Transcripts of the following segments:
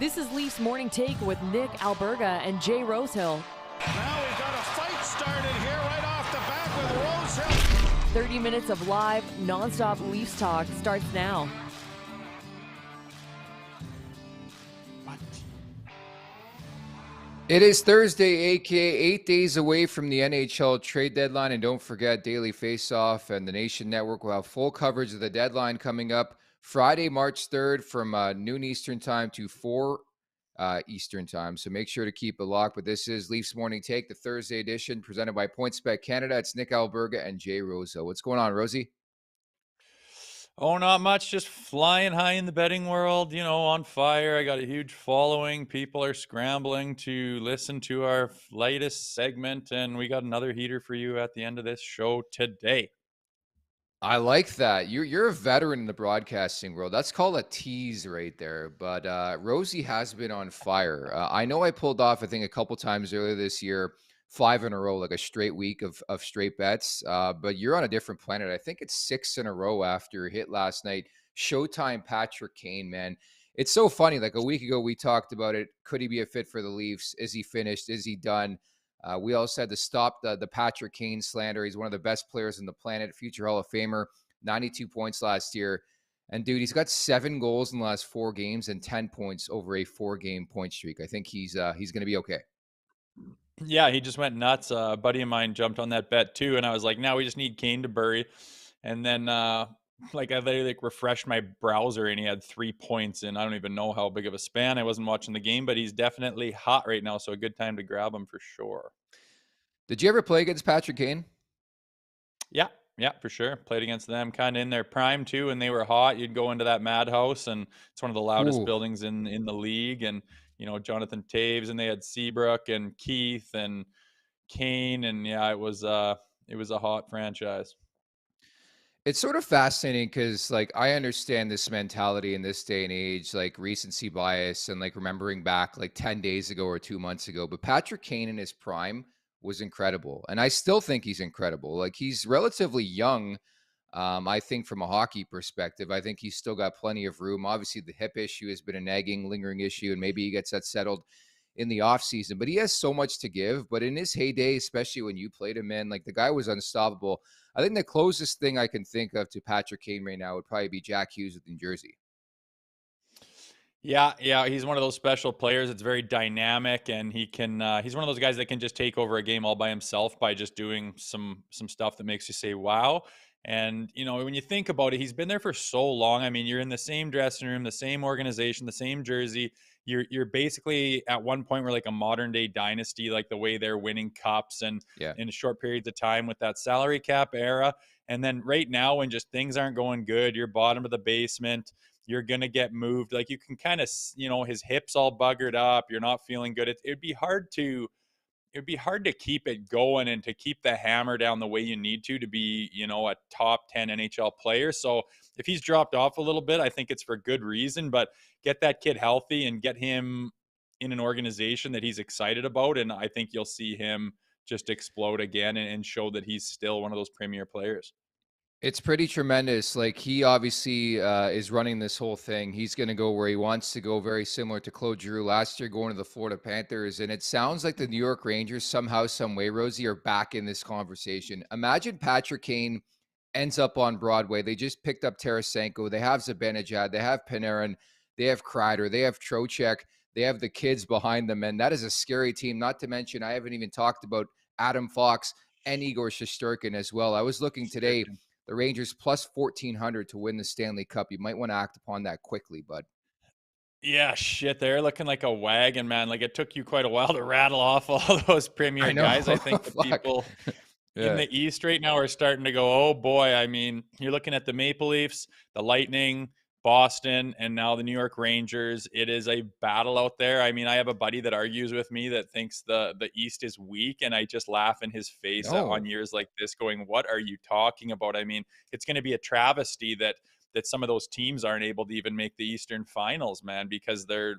This is Leafs Morning Take with Nick Alberga and Jay Rosehill. Now we've got a fight started here right off the bat with Rosehill. 30 minutes of live, nonstop Leafs talk starts now. It is Thursday, aka 8 days away from the NHL trade deadline. And don't forget, Daily Faceoff and the Nation Network will have full coverage of the deadline coming up Friday, March 3rd from noon Eastern time to 4 Eastern time. So make sure to keep it locked. But this is Leafs Morning Take, the Thursday edition, presented by PointsBet Canada. It's Nick Alberga and Jay Rosehill. What's going on, Rosie? Oh, not much. Just flying high in the betting world, on fire. I got a huge following. People are scrambling to listen to our latest segment, and we got another heater for you at the end of this show today. I like that. You're a veteran in the broadcasting world. That's called a tease right there. But Rosie has been on fire. I know I pulled off, I think, a couple times earlier this year, 5 in a row, like a straight week of straight bets. But you're on a different planet. I think it's 6 in a row after hit last night. Showtime Patrick Kane, man. It's so funny. Like a week ago, we talked about it. Could he be a fit for the Leafs? Is he finished? Is he done? We also had to stop the Patrick Kane slander. He's one of the best players on the planet, future Hall of Famer, 92 points last year. And, dude, he's got 7 goals in the last 4 games and 10 points over a 4-game point streak. I think he's going to be okay. Yeah, he just went nuts. A buddy of mine jumped on that bet too, and I was like, "Now we just need Kane to bury." And then, I literally refreshed my browser, and he had 3 points. And I don't even know how big of a span. I wasn't watching the game, but he's definitely hot right now. So a good time to grab him for sure. Did you ever play against Patrick Kane? Yeah, for sure. Played against them kind of in their prime too, and they were hot. You'd go into that madhouse, and it's one of the loudest Ooh. buildings in the league. And Jonathan Taves, and they had Seabrook and Keith and Kane, and yeah, it was a hot franchise. It's sort of fascinating because, like, I understand this mentality in this day and age, like recency bias and like remembering back like 10 days ago or 2 months ago. But Patrick Kane in his prime was incredible. And I still think he's incredible. Like, he's relatively young. I think from a hockey perspective, I think he's still got plenty of room. Obviously, the hip issue has been a nagging, lingering issue, and maybe he gets that settled in the offseason. But he has so much to give. But in his heyday, especially when you played him, man, like the guy was unstoppable. I think the closest thing I can think of to Patrick Kane right now would probably be Jack Hughes with New Jersey. Yeah, he's one of those special players. It's very dynamic, and he's one of those guys that can just take over a game all by himself by just doing some stuff that makes you say wow. And when you think about it, he's been there for so long. I mean, you're in the same dressing room, the same organization, the same jersey. You're basically at one point we're like a modern day dynasty, like the way they're winning cups and in short periods of time with that salary cap era. And then right now, when just things aren't going good, you're bottom of the basement, you're going to get moved. Like you can kind of, his hips all buggered up. You're not feeling good. It'd be hard to keep it going and to keep the hammer down the way you need to be, a top 10 NHL player. So if he's dropped off a little bit, I think it's for good reason, but get that kid healthy and get him in an organization that he's excited about. And I think you'll see him just explode again and show that he's still one of those premier players. It's pretty tremendous. Like, he obviously is running this whole thing. He's going to go where he wants to go, very similar to Claude Giroux last year going to the Florida Panthers. And it sounds like the New York Rangers somehow, some way, Rosie, are back in this conversation. Imagine Patrick Kane ends up on Broadway. They just picked up Tarasenko. They have Zibanejad. They have Panarin. They have Kreider. They have Trocheck. They have the kids behind them. And that is a scary team. Not to mention, I haven't even talked about Adam Fox and Igor Shesterkin as well. I was looking today. The Rangers plus 1,400 to win the Stanley Cup. You might want to act upon that quickly, bud. Yeah, shit, they're looking like a wagon, man. Like it took you quite a while to rattle off all those premier guys. I think the people in the East right now are starting to go, oh boy. I mean, you're looking at the Maple Leafs, the Lightning, Boston, and now the New York Rangers. It is a battle out there. I mean, I have a buddy that argues with me that thinks the East is weak, and I just laugh in his face on years like this going, what are you talking about? I mean, it's going to be a travesty that some of those teams aren't able to even make the Eastern Finals, man, because they're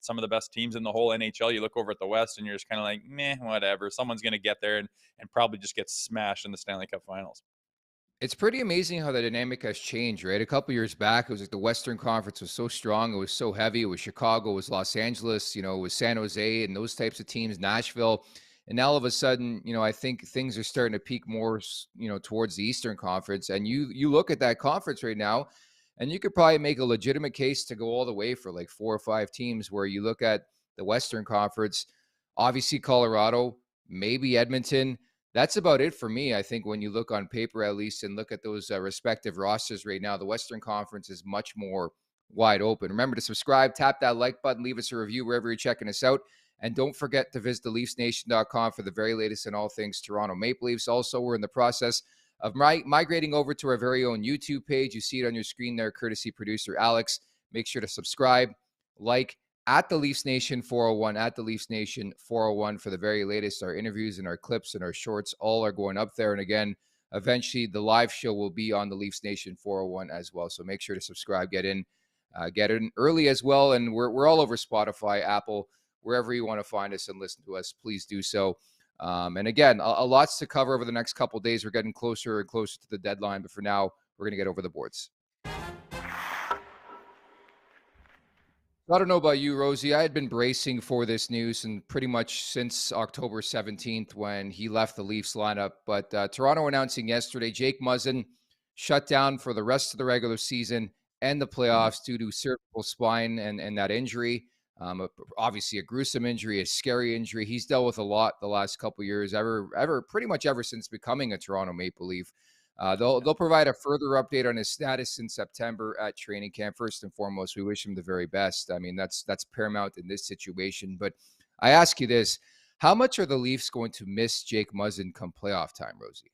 some of the best teams in the whole NHL. You look over at the West, and you're just kind of like, meh, whatever. Someone's going to get there and probably just get smashed in the Stanley Cup Finals. It's pretty amazing how the dynamic has changed, right? A couple years back, it was like the Western Conference was so strong, it was so heavy. It was Chicago, it was Los Angeles, it was San Jose and those types of teams, Nashville. And now all of a sudden, I think things are starting to peak more, towards the Eastern Conference. And you look at that conference right now, and you could probably make a legitimate case to go all the way for like 4 or 5 teams. Where you look at the Western Conference, obviously Colorado, maybe Edmonton. That's about it for me. I think when you look on paper, at least, and look at those respective rosters right now, the Western Conference is much more wide open. Remember to subscribe, tap that like button, leave us a review wherever you're checking us out. And don't forget to visit theleafsnation.com for the very latest in all things Toronto Maple Leafs. Also, we're in the process of migrating over to our very own YouTube page. You see it on your screen there, courtesy producer Alex. Make sure to subscribe, like, at the Leafs Nation 401, at the Leafs Nation 401 for the very latest. Our interviews and our clips and our shorts all are going up there. And again, eventually the live show will be on the Leafs Nation 401 as well. So make sure to subscribe, get in early as well. And we're all over Spotify, Apple, wherever you want to find us and listen to us, please do so. And again, a lots to cover over the next couple of days. We're getting closer and closer to the deadline, but for now, we're going to get over the boards. I don't know about you, Rosie. I had been bracing for this news and pretty much since October 17th when he left the Leafs lineup. But Toronto announcing yesterday, Jake Muzzin shut down for the rest of the regular season and the playoffs due to cervical spine and that injury. Obviously a gruesome injury, a scary injury. He's dealt with a lot the last couple of years, pretty much ever since becoming a Toronto Maple Leaf. They'll provide a further update on his status in September at training camp. First and foremost, we wish him the very best. I mean, that's paramount in this situation. But I ask you this: how much are the Leafs going to miss Jake Muzzin come playoff time, Rosie?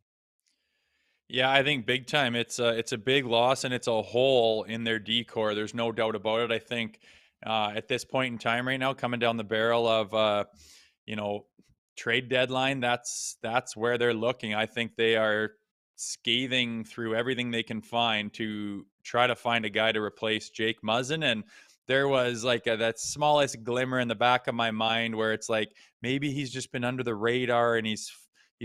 Yeah, I think big time. It's a big loss, and it's a hole in their decor. There's no doubt about it. I think at this point in time, right now, coming down the barrel of you know trade deadline, that's where they're looking. I think they are scathing through everything they can find to try to find a guy to replace Jake Muzzin. And there was like that smallest glimmer in the back of my mind where it's like maybe he's just been under the radar and he's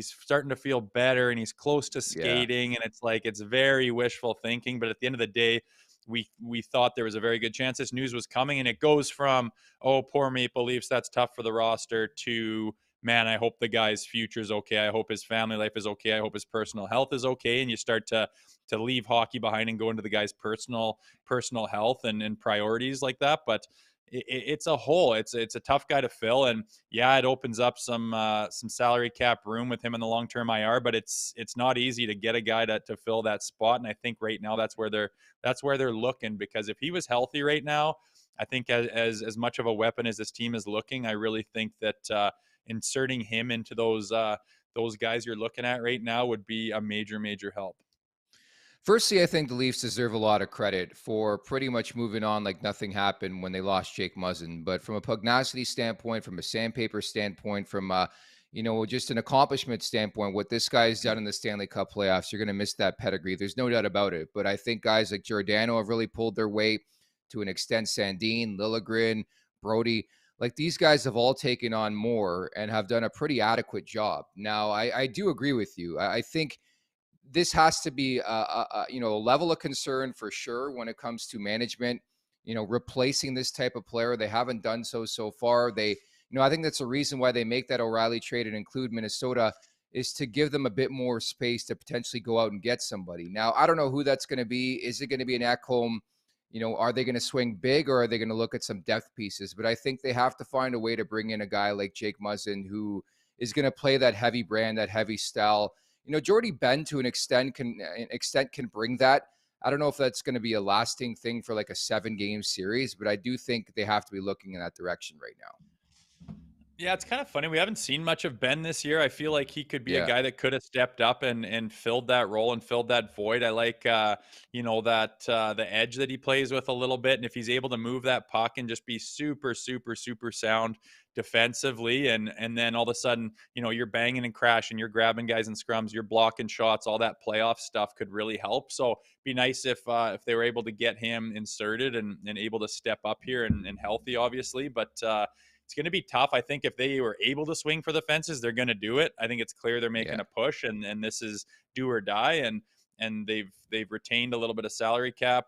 starting to feel better and he's close to Yeah. skating. And it's like it's very wishful thinking, but at the end of the day, we thought there was a very good chance this news was coming. And it goes from, oh, poor Maple Leafs, that's tough for the roster, to, man, I hope the guy's future is okay. I hope his family life is okay. I hope his personal health is okay. And you start to leave hockey behind and go into the guy's personal health and priorities like that. But it's a hole. It's a tough guy to fill. And yeah, it opens up some salary cap room with him in the long-term IR, but it's not easy to get a guy to fill that spot. And I think right now that's where they're looking, because if he was healthy right now, I think as much of a weapon as this team is looking, I really think that inserting him into those guys you're looking at right now would be a major help. Firstly, I think the Leafs deserve a lot of credit for pretty much moving on like nothing happened when they lost Jake Muzzin. But from a pugnacity standpoint, from a sandpaper standpoint, from just an accomplishment standpoint, what this guy's done in the Stanley Cup playoffs, you're going to miss that pedigree. There's no doubt about it. But I think guys like Giordano have really pulled their weight to an extent. Sandin, Liljegren, Brody, like these guys have all taken on more and have done a pretty adequate job. Now, I do agree with you. I think this has to be a level of concern for sure when it comes to management, replacing this type of player. They haven't done so far. I think that's the reason why they make that O'Reilly trade and include Minnesota, is to give them a bit more space to potentially go out and get somebody. Now, I don't know who that's going to be. Is it going to be an Ekholm? Are they going to swing big, or are they going to look at some depth pieces? But I think they have to find a way to bring in a guy like Jake Muzzin, who is going to play that heavy brand, that heavy style. Jordy Ben to an extent can bring that. I don't know if that's going to be a lasting thing for like a 7-game series, but I do think they have to be looking in that direction right now. Yeah, it's kind of funny. We haven't seen much of Ben this year. I feel like he could be a Yeah. guy that could have stepped up and filled that role and filled that void. I like, that the edge that he plays with a little bit. And if he's able to move that puck and just be super sound defensively, and then all of a sudden, you're banging and crashing, you're grabbing guys in scrums, you're blocking shots, all that playoff stuff could really help. So be nice if they were able to get him inserted and able to step up here and healthy, obviously. But it's going to be tough. I think if they were able to swing for the fences, they're going to do it. I think it's clear they're making a push, and this is do or die. and they've retained a little bit of salary cap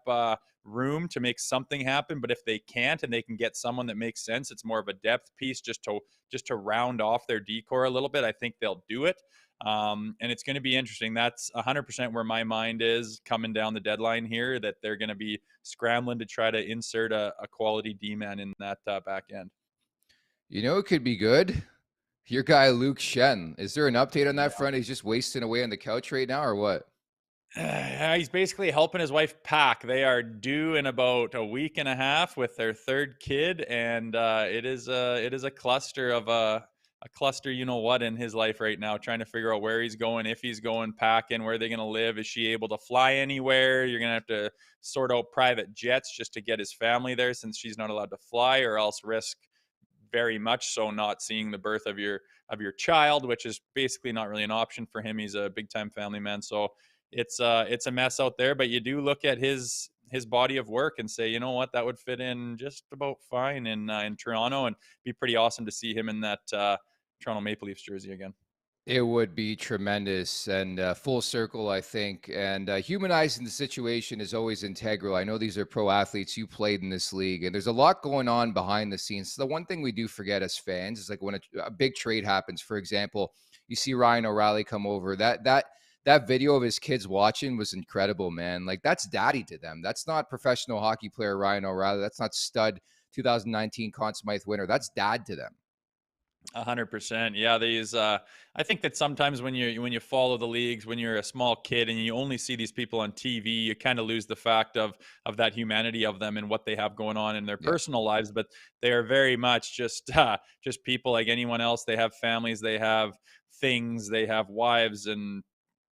room to make something happen. But if they can't and they can get someone that makes sense, it's more of a depth piece just to round off their decor a little bit. I think they'll do it. And it's going to be interesting. That's 100% where my mind is coming down the deadline here, that they're going to be scrambling to try to insert a quality D-man in that back end. You know, it could be good. Your guy, Luke Shen. Is there an update on that front? He's just wasting away on the couch right now, or what? He's basically helping his wife pack. They are due in about a week and a half with their third kid, and it is a cluster of a cluster, you know what, in his life right now, trying to figure out where he's going, if he's going packing, where they're going to live. Is she able to fly anywhere? You're going to have to sort out private jets just to get his family there, since she's not allowed to fly, or else risk very much so not seeing the birth of your child, which is basically not really an option for him. He's a big time family man. So it's a mess out there, but you do look at his body of work and say, you know what, that would fit in just about fine in Toronto, and be pretty awesome to see him in that Toronto Maple Leafs jersey again. It would be tremendous and full circle, I think. And humanizing the situation is always integral. I know these are pro athletes. You played in this league, and there's a lot going on behind the scenes. So the one thing we do forget as fans is, like, when a big trade happens, for example, you see Ryan O'Reilly come over. That video of his kids watching was incredible, man. Like, that's daddy to them. That's not professional hockey player Ryan O'Reilly. That's not stud 2019 Conn Smythe winner. That's dad to them. 100%. Yeah, these. I think that sometimes when you follow the leagues, when you're a small kid and you only see these people on TV, you kind of lose the fact of that humanity of them and what they have going on in their personal lives. But they are very much just people like anyone else. They have families, they have things, they have wives and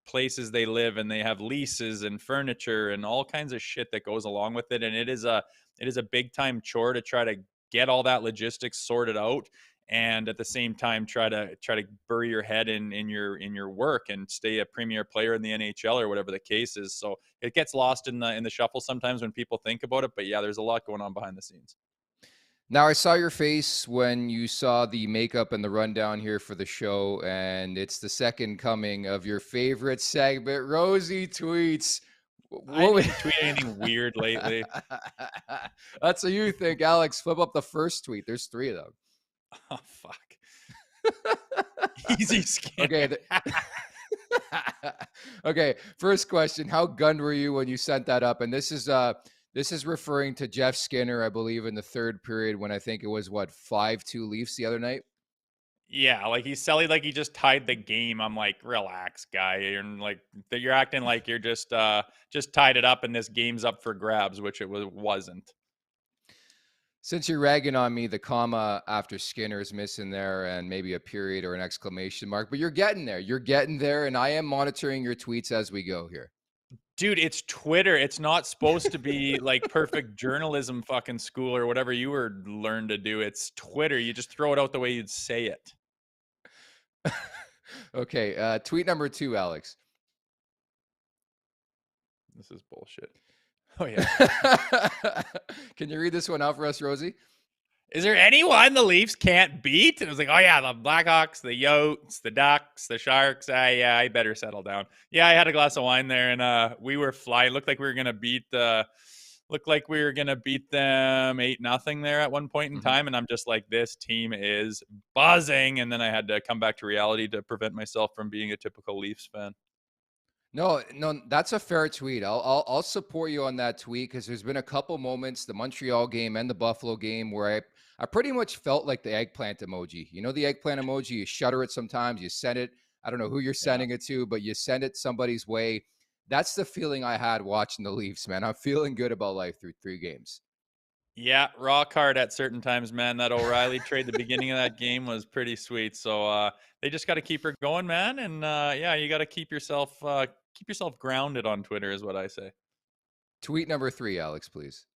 places they live, and they have leases and furniture and all kinds of shit that goes along with it. And it is a big time chore to try to get all that logistics sorted out, and at the same time try to bury your head in your work and stay a premier player in the NHL or whatever the case is. So it gets lost in the shuffle sometimes when people think about it. But yeah, there's a lot going on behind the scenes. Now, I saw your face when you saw the makeup and the rundown here for the show, and it's the second coming of your favorite segment, Rosie Tweets. I didn't tweet anything weird lately. That's what you think, Alex. Flip up the first tweet. There's 3 of them. Oh, fuck. Easy skin. Okay. Okay. First question. How gunned were you when you sent that up? And this is referring to Jeff Skinner, I believe, in the third period, when I think it was 5-2 Leafs the other night. Yeah, like he's selling like he just tied the game. I'm like, relax, guy. You're acting like you're just tied it up and this game's up for grabs, which it wasn't. Since you're ragging on me, the comma after Skinner is missing there, and maybe a period or an exclamation mark, but you're getting there. You're getting there, and I am monitoring your tweets as we go here. Dude, it's Twitter. It's not supposed to be like perfect journalism fucking school or whatever you were learned to do. It's Twitter. You just throw it out the way you'd say it. Okay, tweet number 2, Alex. This is bullshit. Oh, yeah. Can you read this one out for us, Rosie? Is there anyone the Leafs can't beat? And it was like, oh, yeah, the Blackhawks, the Yotes, the Ducks, the Sharks. Yeah, I better settle down. Yeah, I had a glass of wine there, and we were flying. Looked like we were going to beat them 8-0 there at one point in time. And I'm just like, this team is buzzing. And then I had to come back to reality to prevent myself from being a typical Leafs fan. No, that's a fair tweet. I'll support you on that tweet, because there's been a couple moments, the Montreal game and the Buffalo game, where I pretty much felt like the eggplant emoji. You know, the eggplant emoji, you shudder it sometimes, you send it. I don't know who you're sending it to, but you send it somebody's way. That's the feeling I had watching the Leafs, man. I'm feeling good about life through 3 games. Yeah, rock hard at certain times, man. That O'Reilly trade, the beginning of that game was pretty sweet. So they just got to keep her going, man. And yeah, you got to keep yourself grounded on Twitter, is what I say. Tweet number 3, Alex, please.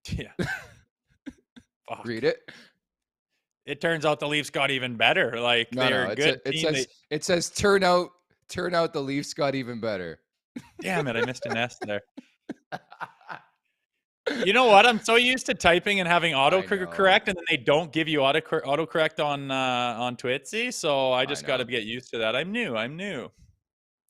Yeah. Fuck. Read it. It turns out the Leafs got even better. Like, they're a good team. It says turn out the Leafs got even better. Damn it, I missed an S there. You know what? I'm so used to typing and having autocorrect, and then they don't give you autocorrect on Twitsy, so I just got to get used to that. I'm new.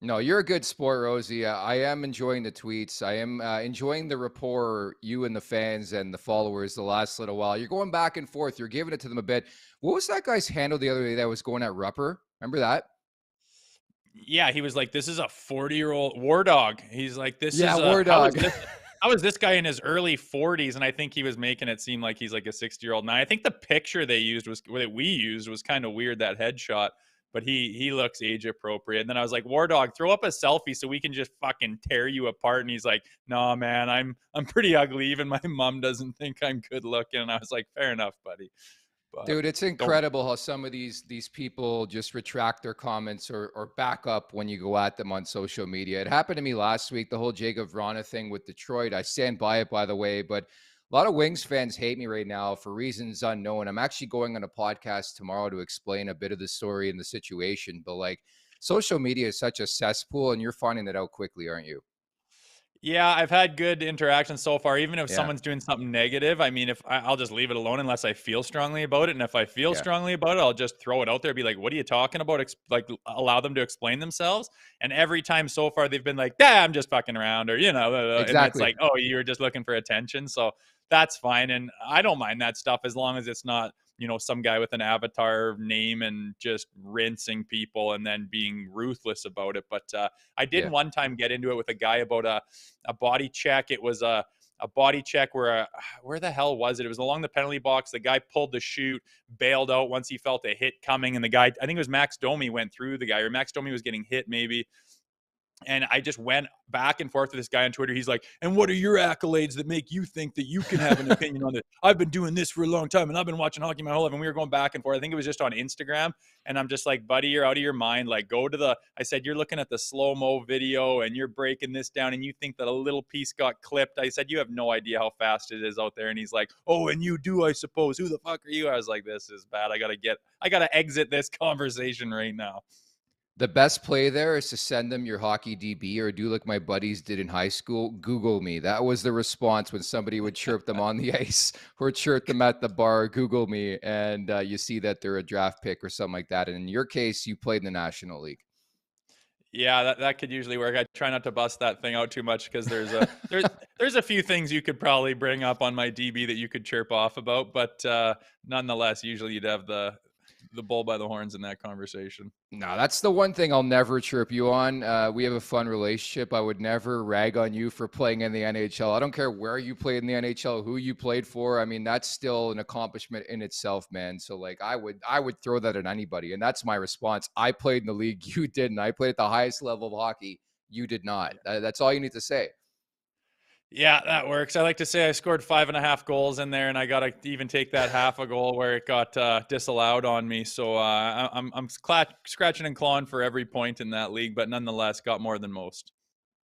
No, you're a good sport, Rosie. I am enjoying the tweets. I am enjoying the rapport, you and the fans and the followers, the last little while. You're going back and forth. You're giving it to them a bit. What was that guy's handle the other day that was going at Rupper? Remember that? Yeah, he was like, "This is a 40-year-old war dog." He's like, "This Yeah, is a War Dog. how is this guy in his early 40s?" And I think he was making it seem like he's like a 60-year-old. Now, I think the picture they used was that we used was kind of weird, that headshot, but he looks age appropriate. And then I was like, "War Dog, throw up a selfie so we can just fucking tear you apart." And he's like, "Nah, man, I'm pretty ugly. Even my mom doesn't think I'm good looking." And I was like, "Fair enough, buddy." But Dude, it's don't incredible how some of these people just retract their comments or back up when you go at them on social media. It happened to me last week, the whole Jacob Vrana thing with Detroit. I stand by it, by the way, but a lot of Wings fans hate me right now for reasons unknown. I'm actually going on a podcast tomorrow to explain a bit of the story and the situation, but like social media is such a cesspool and you're finding that out quickly, aren't you? Yeah, I've had good interactions so far. Even if Yeah. someone's doing something negative, I mean, if I'll just leave it alone unless I feel strongly about it. And if I feel Yeah. strongly about it, I'll just throw it out there, be like, "What are you talking about?" Like, allow them to explain themselves. And every time so far, they've been like, "Yeah, I'm just fucking around," or and it's Exactly. like, "Oh, you were just looking for attention." So that's fine, and I don't mind that stuff as long as it's not some guy with an avatar name and just rinsing people and then being ruthless about it. But I did Yeah. one time get into it with a guy about a body check. It was a body check where the hell was it? It was along the penalty box. The guy pulled the chute, bailed out once he felt a hit coming, and the guy, I think it was Max Domi, went through the guy, or Max Domi was getting hit maybe. And I just went back and forth with this guy on Twitter. He's like, "And what are your accolades that make you think that you can have an opinion on this? I've been doing this for a long time and I've been watching hockey my whole life." And we were going back and forth. I think it was just on Instagram. And I'm just like, "Buddy, you're out of your mind. Like, I said, "You're looking at the slow-mo video and you're breaking this down and you think that a little piece got clipped." I said, "You have no idea how fast it is out there." And he's like, "Oh, and you do, I suppose. Who the fuck are you?" I was like, "This is bad. I got to exit this conversation right now." The best play there is to send them your hockey DB or do like my buddies did in high school. Google me. That was the response when somebody would chirp them on the ice or chirp them at the bar. Google me, and you see that they're a draft pick or something like that. And in your case, you played in the National League. Yeah, that could usually work. I try not to bust that thing out too much because there's a few things you could probably bring up on my DB that you could chirp off about, but nonetheless, usually you'd have the bull by the horns in that conversation. No, that's the one thing I'll never chirp you on. We have a fun relationship. I would never rag on you for playing in the NHL. I don't care where you played in the NHL, who you played for. I mean, that's still an accomplishment in itself, man. So like I would throw that at anybody. And that's my response. I played in the league, you didn't. I played at the highest level of hockey. You did not. That's all you need to say. Yeah, that works. I like to say I scored 5.5 goals in there, and I got to even take that half a goal where it got disallowed on me. So I'm scratching and clawing for every point in that league, but nonetheless got more than most.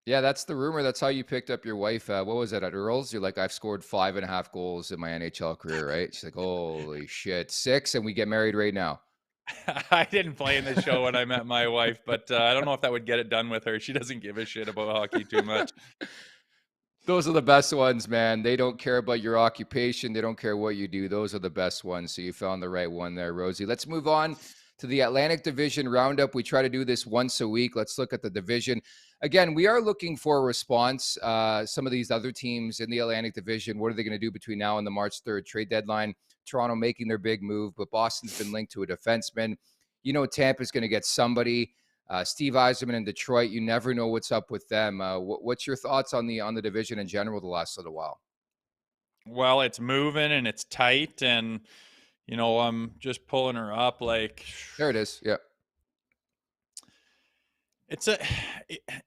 Yeah, that's the rumor. That's how you picked up your wife. What was it at Earl's? You're like, I've scored 5.5 goals in my NHL career, right? She's like, holy shit, 6, and we get married right now. I didn't play in the show when I met my wife, but I don't know if that would get it done with her. She doesn't give a shit about hockey too much. Those are the best ones, man. They don't care about your occupation. They don't care what you do. Those are the best ones. So you found the right one there, Rosie. Let's move on to the Atlantic Division Roundup. We try to do this once a week. Let's look at the division. Again, we are looking for a response. Some of these other teams in the Atlantic Division, what are they going to do between now and the March 3rd trade deadline? Toronto making their big move, but Boston's been linked to a defenseman. Tampa's going to get somebody. Steve Yzerman in Detroit, you never know what's up with them. What's your thoughts on the division in general the last little while? Well, it's moving and it's tight, and I'm just pulling her up. Like, There it is. Yeah. it's a,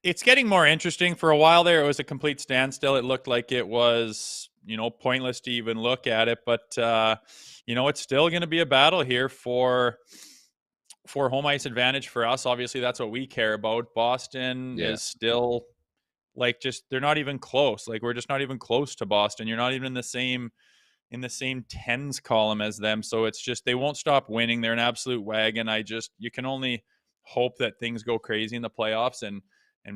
it's getting more interesting. For a while there, it was a complete standstill. It looked like it was, pointless to even look at it. But it's still going to be a battle here for home ice advantage for us. Obviously, that's what we care about. Boston Yeah. is still they're not even close. Like, we're just not even close to Boston. You're not even in the same tens column as them. So it's just, they won't stop winning. They're an absolute wagon. You can only hope that things go crazy in the playoffs and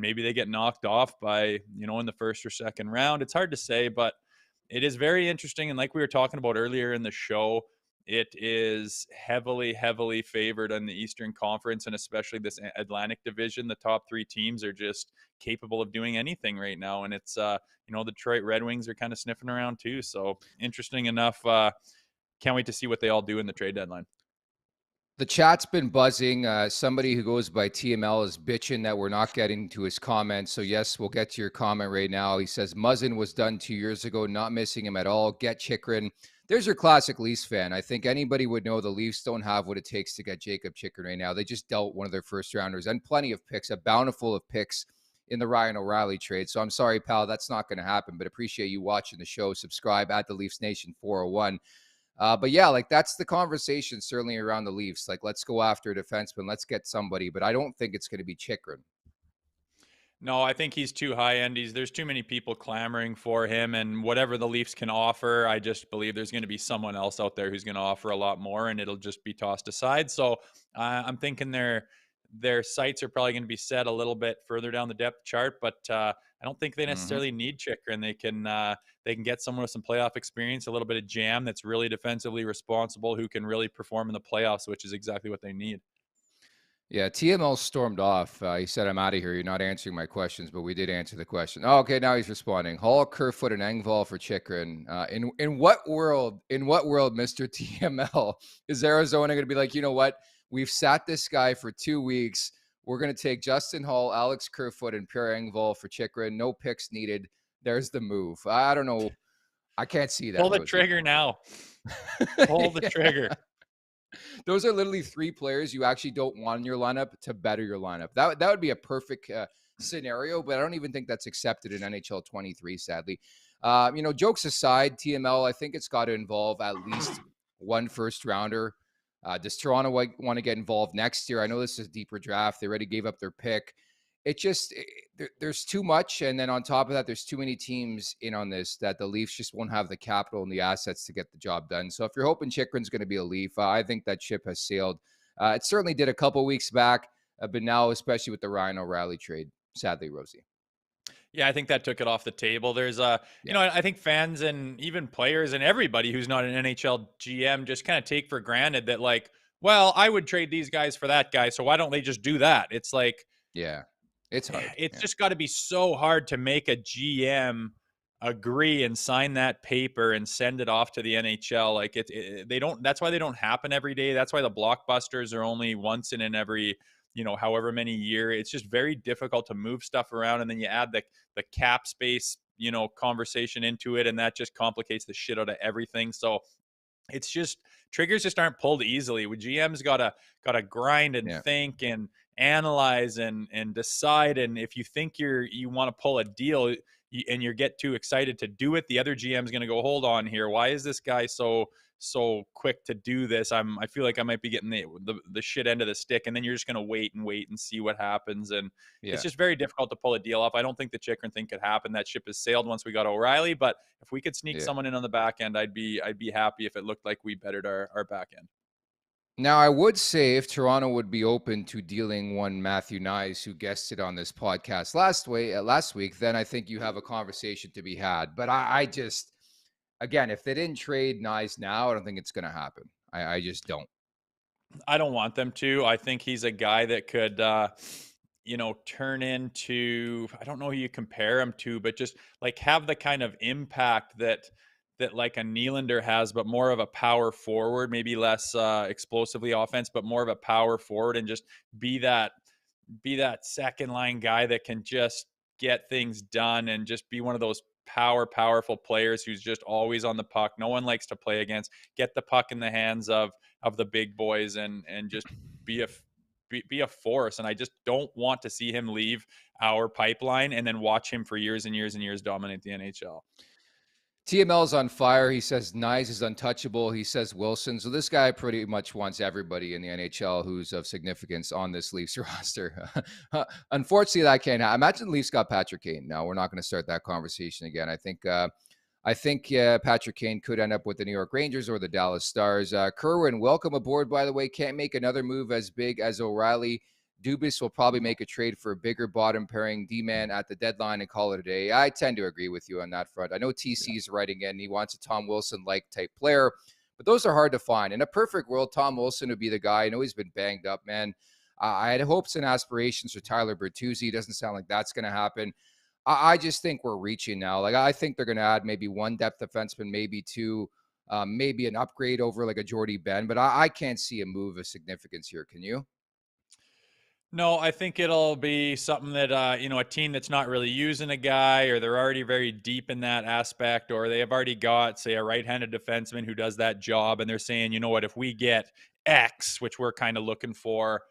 maybe they get knocked off by, in the first or second round. It's hard to say, but it is very interesting. And like we were talking about earlier in the show, it is heavily, heavily favored in the Eastern Conference, and especially this Atlantic Division. The top three teams are just capable of doing anything right now, and it's Detroit Red Wings are kind of sniffing around too. So interesting enough. Can't wait to see what they all do in the trade deadline. The chat's been buzzing. Somebody who goes by TML is bitching that we're not getting to his comments. So, yes, we'll get to your comment right now. He says, Muzzin was done 2 years ago, not missing him at all. Get Chychrun. There's your classic Leafs fan. I think anybody would know the Leafs don't have what it takes to get Jacob Chychrun right now. They just dealt one of their first rounders and plenty of picks, a bountiful of picks in the Ryan O'Reilly trade. So I'm sorry, pal, that's not going to happen, but appreciate you watching the show. Subscribe at the Leafs Nation 401. But yeah, like that's the conversation certainly around the Leafs. Like, let's go after a defenseman. Let's get somebody, but I don't think it's going to be Chychrun. No, I think he's too high end. There's too many people clamoring for him, and whatever the Leafs can offer, I just believe there's going to be someone else out there who's going to offer a lot more, and it'll just be tossed aside. So I'm thinking their sights are probably going to be set a little bit further down the depth chart, but I don't think they necessarily need Chychrun. They can get someone with some playoff experience, a little bit of jam that's really defensively responsible, who can really perform in the playoffs, which is exactly what they need. Yeah, TML stormed off. He said, I'm out of here. You're not answering my questions, but we did answer the question. Oh, okay, now he's responding. Hall, Kerfoot, and Engvall for Chychrun. In what world, Mr. TML, is Arizona going to be like, you know what? We've sat this guy for 2 weeks. We're going to take Justin Hall, Alex Kerfoot, and Pierre Engvall for Chychrun. No picks needed. There's the move. I don't know. I can't see that. Pull the trigger now. Pull the trigger. Those are literally 3 players you actually don't want in your lineup to better your lineup. That would be a perfect scenario, but I don't even think that's accepted in NHL 23, sadly. Jokes aside, TML, I think it's got to involve at least one first rounder. Does Toronto want to get involved next year? I know this is a deeper draft. They already gave up their pick. There's too much. And then on top of that, there's too many teams in on this that the Leafs just won't have the capital and the assets to get the job done. So if you're hoping Chychrun's going to be a Leaf, I think that ship has sailed. It certainly did a couple weeks back, but now, especially with the Ryan O'Reilly trade, sadly, Rosie. Yeah, I think that took it off the table. There's I think fans and even players and everybody who's not an NHL GM just kind of take for granted that, like, well, I would trade these guys for that guy, so why don't they just do that? It's like, yeah. It's hard. It's just got to be so hard to make a GM agree and sign that paper and send it off to the NHL. Like they don't. That's why they don't happen every day. That's why the blockbusters are only once in every however many year. It's just very difficult to move stuff around, and then you add the cap space conversation into it, and that just complicates the shit out of everything. So it's just triggers just aren't pulled easily. With GMs gotta grind and think and analyze and decide. And if you think you want to pull a deal and you get too excited to do it, the other GM is going to go, hold on here. Why is this guy so quick to do this? I feel like I might be getting the shit end of the stick. And then you're just going to wait and see what happens. And it's just very difficult to pull a deal off. I don't think the Chychrun thing could happen. That ship has sailed once we got O'Reilly, but if we could sneak someone in on the back end, I'd be happy if it looked like we bettered our back end. Now, I would say if Toronto would be open to dealing one Matthew Nyes, who guested on this podcast last week, then I think you have a conversation to be had. But I just, again, if they didn't trade Nyes now, I don't think it's going to happen. I just don't. I don't want them to. I think he's a guy that could, turn into, I don't know who you compare him to, but just like have the kind of impact that like a Nylander has, but more of a power forward, maybe less explosively offense, but more of a power forward, and just be that second line guy that can just get things done and just be one of those powerful players who's just always on the puck. No one likes to play against. Get the puck in the hands of the big boys and just be a force. And I just don't want to see him leave our pipeline and then watch him for years and years and years dominate the NHL. TML's on fire. He says Nyes is untouchable. He says Wilson. So this guy pretty much wants everybody in the NHL who's of significance on this Leafs roster. Unfortunately, that can't happen. Imagine the Leafs got Patrick Kane. No, we're not going to start that conversation again. I think Patrick Kane could end up with the New York Rangers or the Dallas Stars. Kerwin, welcome aboard, by the way. Can't make another move as big as O'Reilly. Dubas will probably make a trade for a bigger bottom pairing D-man at the deadline and call it a day. I tend to agree with you on that front. I know TC's writing in. He wants a Tom Wilson-like type player, but those are hard to find. In a perfect world, Tom Wilson would be the guy. I know he's been banged up, man. I had hopes and aspirations for Tyler Bertuzzi. Doesn't sound like that's going to happen. I just think we're reaching now. Like, I think they're going to add maybe one depth defenseman, maybe two, maybe an upgrade over like a Jordy Ben, but I can't see a move of significance here. Can you? No, I think it'll be something that, a team that's not really using a guy, or they're already very deep in that aspect, or they have already got, say, a right-handed defenseman who does that job, and they're saying, you know what, if we get X, which we're kind of looking for,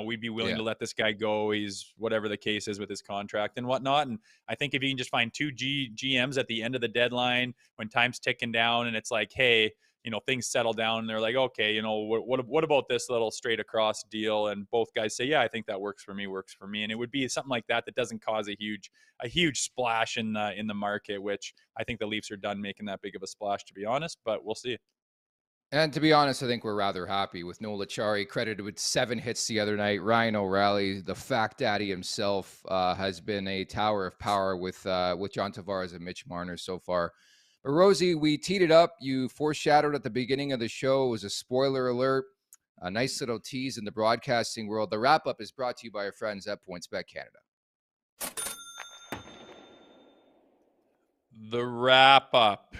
we'd be willing Yeah. to let this guy go. He's whatever the case is with his contract and whatnot. And I think if you can just find two GMs at the end of the deadline when time's ticking down and it's like, hey, things settle down and they're like, okay, what about this little straight across deal? And both guys say, yeah, I think that works for me. And it would be something like that doesn't cause a huge splash in the market, which I think the Leafs are done making that big of a splash, to be honest, but we'll see. And to be honest, I think we're rather happy with Noel Acciari, credited with 7 hits the other night. Ryan O'Reilly, the fact daddy himself, has been a tower of power with John Tavares and Mitch Marner so far. But Rosie, we teed it up. You foreshadowed at the beginning of the show. It was a spoiler alert, a nice little tease in the broadcasting world. The wrap-up is brought to you by our friends at PointsBet Canada. The wrap-up.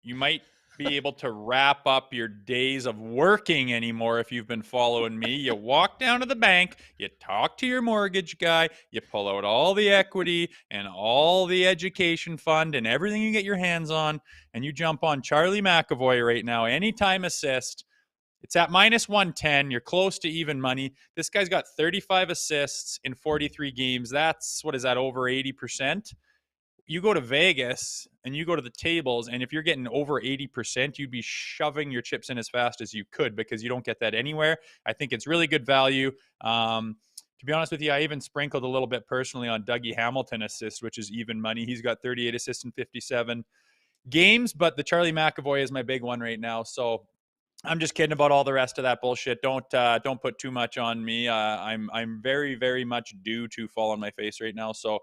You might be able to wrap up your days of working anymore if you've been following me. You walk down to the bank, you talk to your mortgage guy, you pull out all the equity and all the education fund and everything you get your hands on, and you jump on Charlie McAvoy right now. Anytime assist. It's at -110. You're close to even money. This guy's got 35 assists in 43 games. That's, what is that, over 80%? You go to Vegas and you go to the tables, and if you're getting over 80%, you'd be shoving your chips in as fast as you could because you don't get that anywhere. I think it's really good value. To be honest with you, I even sprinkled a little bit personally on Dougie Hamilton assists, which is even money. He's got 38 assists in 57 games, but the Charlie McAvoy is my big one right now. So I'm just kidding about all the rest of that bullshit. Don't put too much on me. I'm very, very much due to fall on my face right now. So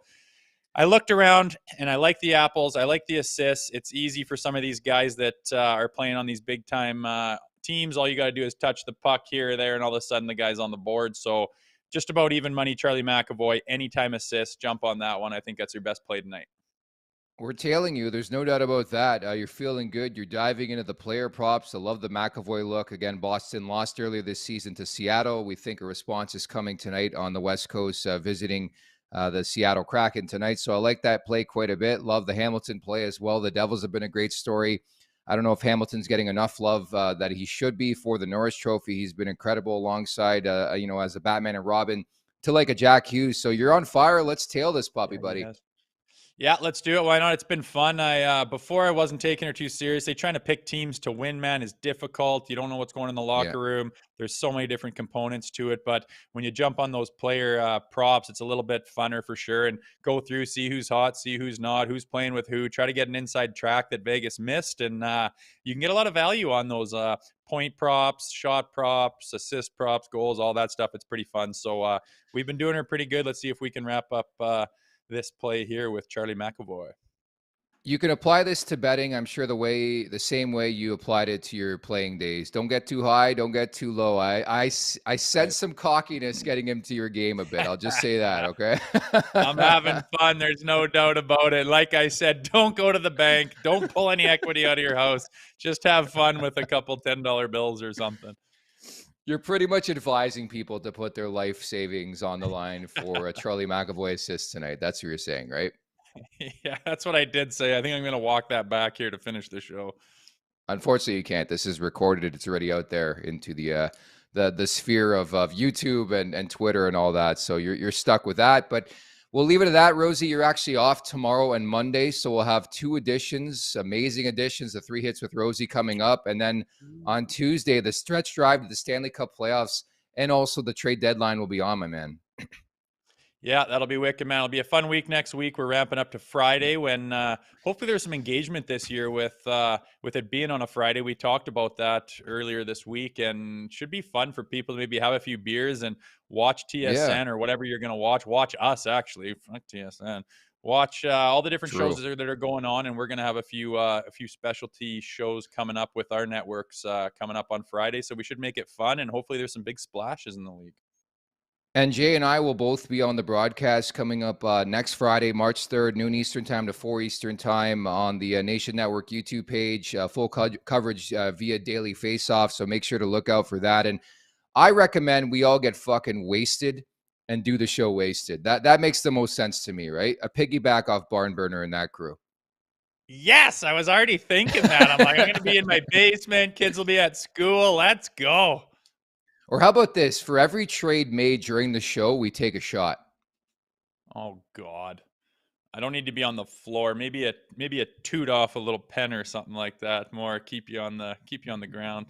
I looked around and I like the apples. I like the assists. It's easy for some of these guys that are playing on these big time teams. All you got to do is touch the puck here or there, and all of a sudden the guy's on the board. So just about even money, Charlie McAvoy, anytime assist, jump on that one. I think that's your best play tonight. We're tailing you. There's no doubt about that. You're feeling good. You're diving into the player props. I love the McAvoy look. Again, Boston lost earlier this season to Seattle. We think a response is coming tonight on the West Coast, visiting the Seattle Kraken tonight. So I like that play quite a bit. Love the Hamilton play as well. The Devils have been a great story. I don't know if Hamilton's getting enough love that he should be for the Norris Trophy. He's been incredible alongside, as a Batman and Robin to like a Jack Hughes. So you're on fire. Let's tail this puppy, buddy. Yeah, let's do it. Why not? It's been fun. Before I wasn't taking her too seriously. Trying to pick teams to win, man, is difficult. You don't know what's going on in the locker room. There's so many different components to it. But when you jump on those player props, it's a little bit funner for sure. And go through, see who's hot, see who's not, who's playing with who. Try to get an inside track that Vegas missed. And you can get a lot of value on those point props, shot props, assist props, goals, all that stuff. It's pretty fun. So we've been doing her pretty good. Let's see if we can wrap up this play here with Charlie McAvoy. You can apply this to betting, I'm sure, the same way you applied it to your playing days. Don't get too high, don't get too low. I sense some cockiness getting into your game a bit. I'll just say that, okay? I'm having fun. There's no doubt about it. Like I said, don't go to the bank. Don't pull any equity out of your house. Just have fun with a couple $10 bills or something. You're pretty much advising people to put their life savings on the line for a Charlie McAvoy assist tonight. That's what you're saying, right? Yeah, that's what I did say. I think I'm going to walk that back here to finish the show. Unfortunately, you can't. This is recorded. It's already out there into the sphere of YouTube and Twitter and all that. So you're stuck with that. But we'll leave it at that. Rosie, you're actually off tomorrow and Monday. So we'll have 2 editions, amazing editions, the 3 hits with Rosie coming up. And then on Tuesday, the stretch drive to the Stanley Cup playoffs and also the trade deadline will be on, my man. Yeah, that'll be wicked, man. It'll be a fun week next week. We're ramping up to Friday when hopefully there's some engagement this year with it being on a Friday. We talked about that earlier this week, and should be fun for people to maybe have a few beers and watch TSN or whatever you're going to watch. Watch us, actually. Fuck TSN. watch all the different True. shows that are going on, and we're gonna have a few specialty shows coming up with our networks coming up on Friday. So we should make it fun, and hopefully there's some big splashes in the league. And Jay and I will both be on the broadcast coming up next Friday, March 3rd, noon Eastern time to 4 Eastern time on the Nation Network YouTube page. Full coverage via Daily Faceoff, so make sure to look out for that. And I recommend we all get fucking wasted and do the show wasted. That makes the most sense to me, right? A piggyback off Barn Burner and that crew. Yes, I was already thinking that. I'm like, I'm gonna be in my basement. Kids will be at school. Let's go. Or how about this? For every trade made during the show, we take a shot. Oh God, I don't need to be on the floor. Maybe a toot off a little pen or something like that. More keep you on the ground.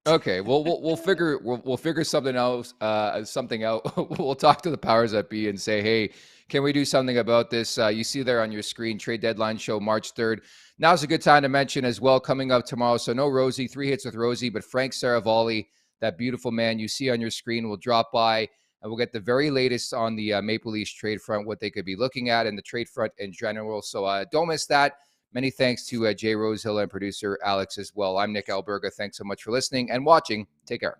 Okay, well, we'll figure something else, something out. We'll talk to the powers that be and say, hey, can we do something about this? You see there on your screen, trade deadline show March 3rd. Now's a good time to mention as well, coming up tomorrow. So no Rosie, 3 hits with Rosie, but Frank Saravalli, that beautiful man you see on your screen, will drop by and we'll get the very latest on the Maple Leafs trade front, what they could be looking at in the trade front in general. So don't miss that. Many thanks to Jay Rosehill and producer Alex as well. I'm Nick Alberga. Thanks so much for listening and watching. Take care.